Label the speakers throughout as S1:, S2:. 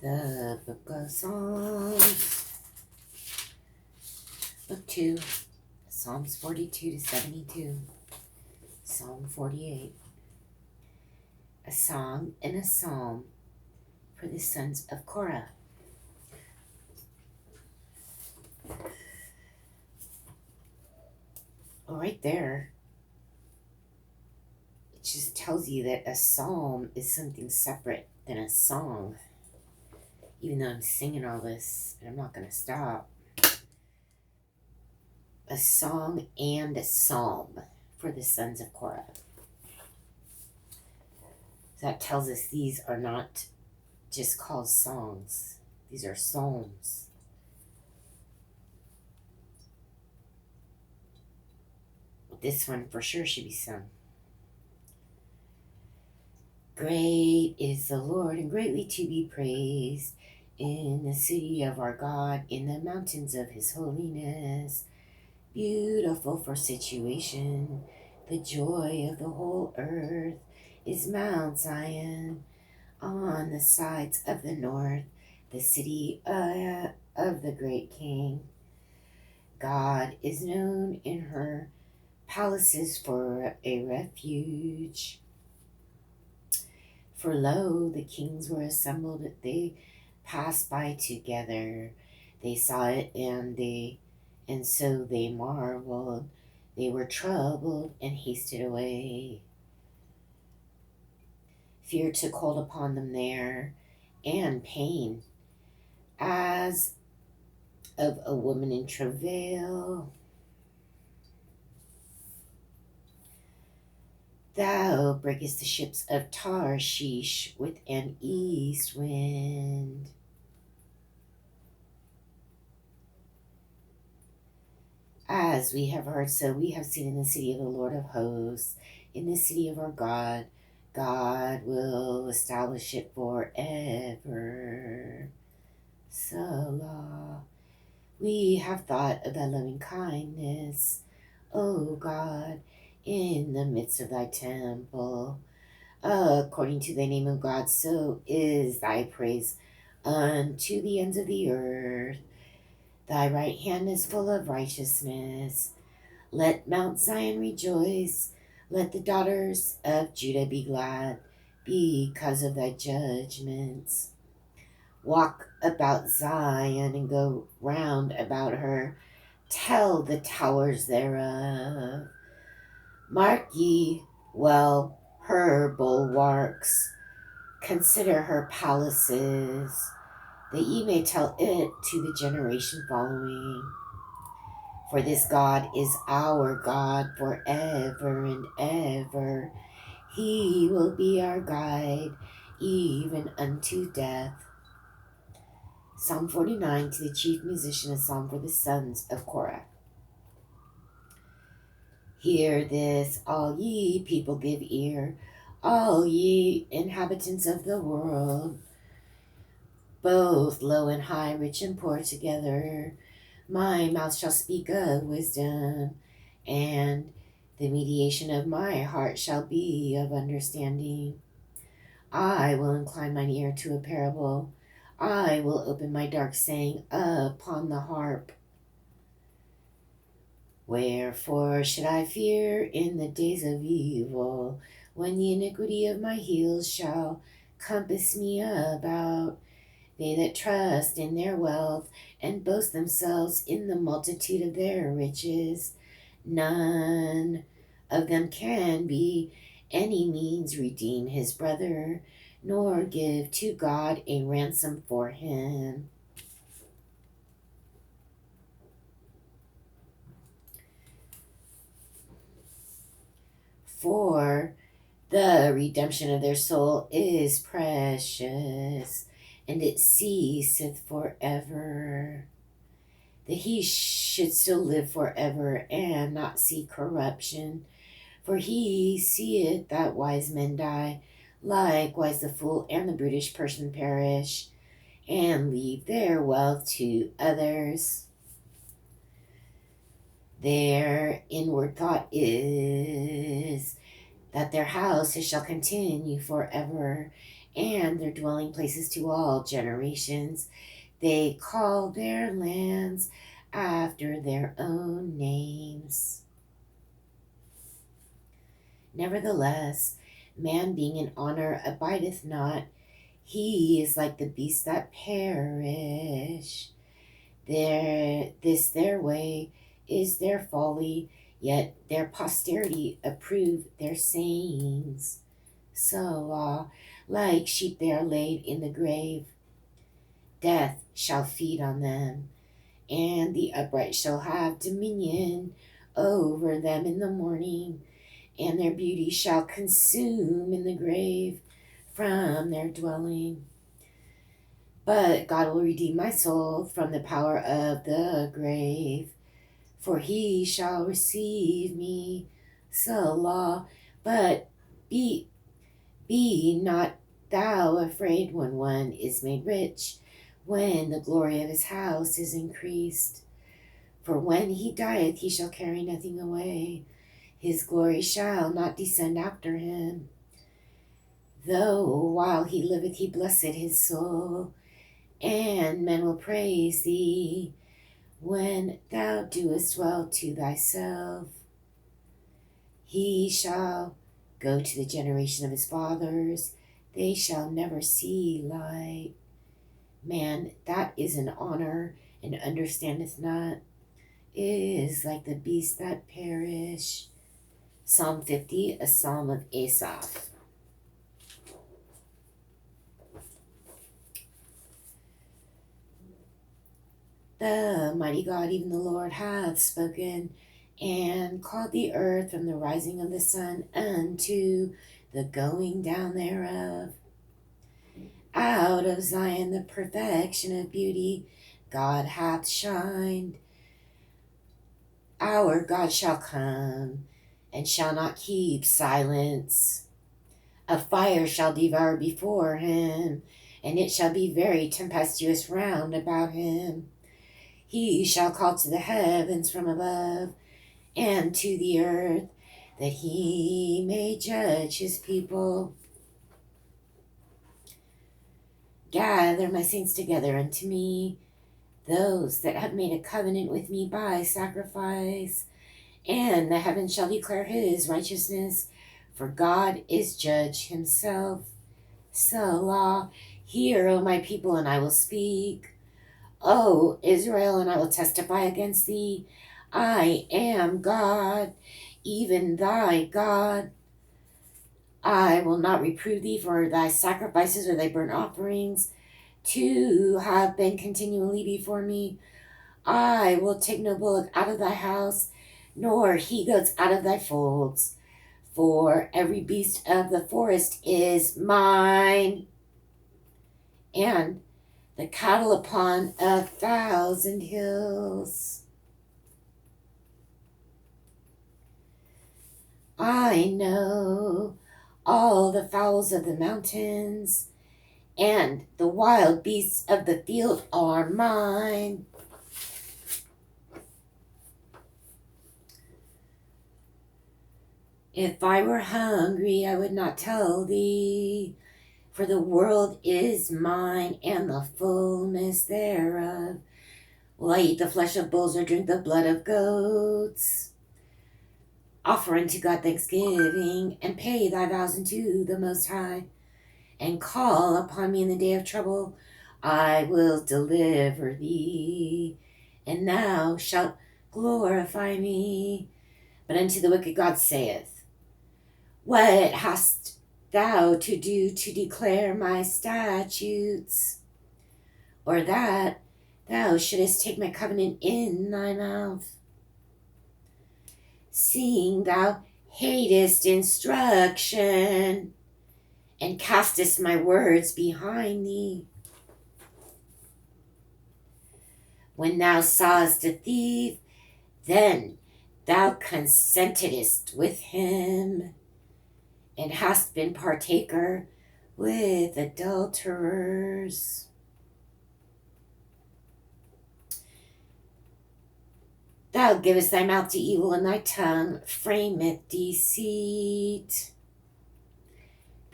S1: The Book of Psalms, Book 2, Psalms 42 to 72, Psalm 48. A song and a psalm for the sons of Korah. Well, right there, it just tells you that a psalm is something separate than a song. Even though I'm singing all this, and I'm not going to stop. A song and a psalm for the sons of Korah. That tells us these are not just called songs. These are psalms. This one for sure should be sung. Great is the Lord and greatly to be praised in the city of our God, in the mountains of his holiness. Beautiful for situation, the joy of the whole earth is Mount Zion. On the sides of the north, the city of the great king. God is known in her palaces for a refuge. For lo, the kings were assembled, they passed by together. They saw it, and so they marveled. They were troubled and hasted away. Fear took hold upon them there, and pain, as of a woman in travail. Thou breakest the ships of Tarshish with an east wind. As we have heard, so we have seen in the city of the Lord of hosts, in the city of our God. God will establish it forever. Salah. We have thought of thy loving kindness, O God, in the midst of thy temple. According to the name of God, so is thy praise unto the ends of the earth. Thy right hand is full of righteousness. Let Mount Zion rejoice. Let the daughters of Judah be glad because of thy judgments. Walk about Zion and go round about her. Tell the towers thereof. Mark ye well her bulwarks. Consider her palaces, that ye may tell it to the generation following. For this God is our God forever and ever. He will be our guide, even unto death. Psalm 49, to the chief musician, a psalm for the sons of Korah. Hear this, all ye people, give ear, all ye inhabitants of the world, both low and high, rich and poor together. My mouth shall speak of wisdom, and the meditation of my heart shall be of understanding. I will incline mine ear to a parable. I will open my dark saying upon the harp. Wherefore should I fear in the days of evil, when the iniquity of my heels shall compass me about? They that trust in their wealth and boast themselves in the multitude of their riches, none of them can be any means redeem his brother, nor give to God a ransom for him. For the redemption of their soul is precious, and it ceaseth forever. That he should still live forever and not see corruption. For he seeth that wise men die, likewise the fool and the brutish person perish, and leave their wealth to others. Their inward thought is that their houses shall continue forever, and their dwelling places to all generations. They call their lands after their own names. Nevertheless, man being in honor abideth not. He is like the beasts that perish. Their way is their folly, yet their posterity approve their sayings. So, like sheep they are laid in the grave. Death shall feed on them, and the upright shall have dominion over them in the morning, and their beauty shall consume in the grave from their dwelling. But God will redeem my soul from the power of the grave, for he shall receive me. Selah. But be not thou afraid when one is made rich, when the glory of his house is increased. For when he dieth, he shall carry nothing away. His glory shall not descend after him. Though while he liveth he blessed his soul, and men will praise thee when thou doest well to thyself. He shall go to the generation of his fathers, they shall never see light. Man that is in honor and understandeth not is like the beasts that perish. Psalm 50, a psalm of Asaph. The mighty God, even the Lord, hath spoken, and called the earth from the rising of the sun unto the going down thereof. Out of Zion the perfection of beauty God hath shined. Our God shall come, and shall not keep silence. A fire shall devour before him, and it shall be very tempestuous round about him. He shall call to the heavens from above, and to the earth, that he may judge his people. Gather my saints together unto me, those that have made a covenant with me by sacrifice, and the heavens shall declare his righteousness, for God is judge himself. Selah. Hear, O my people, and I will speak. O Israel, and I will testify against thee. I am God, even thy God. I will not reprove thee for thy sacrifices or thy burnt offerings, to have been continually before me. I will take no bullock out of thy house, nor he goats out of thy folds. For every beast of the forest is mine, and the cattle upon 1,000 hills. I know all the fowls of the mountains, and the wild beasts of the field are mine. If I were hungry, I would not tell thee, for the world is mine, and the fullness thereof. Will I eat the flesh of bulls, or drink the blood of goats? Offer unto God thanksgiving, and pay thy vows unto the Most High, and call upon me in the day of trouble. I will deliver thee, and thou shalt glorify me. But unto the wicked God saith, what hast thou to do to declare my statutes? Or that thou shouldest take my covenant in thy mouth? Seeing thou hatest instruction, and castest my words behind thee. When thou sawest a thief, then thou consentedst with him, and hast been partaker with adulterers. Thou givest thy mouth to evil, and thy tongue frameth deceit.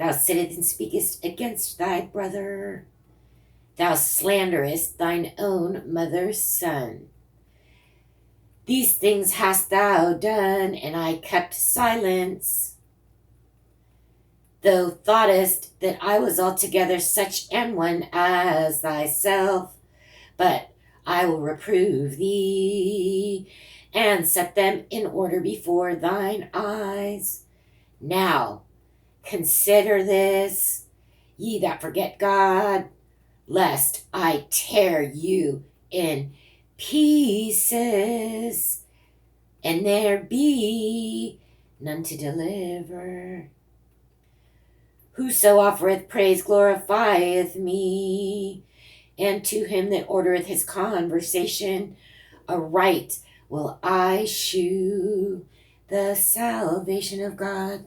S1: Thou sittest and speakest against thy brother. Thou slanderest thine own mother's son. These things hast thou done, and I kept silence. Thou thoughtest that I was altogether such an one as thyself, but I will reprove thee, and set them in order before thine eyes. Now consider this, ye that forget God, lest I tear you in pieces, and there be none to deliver. Whoso offereth praise glorifieth me, and to him that ordereth his conversation aright will I shew the salvation of God.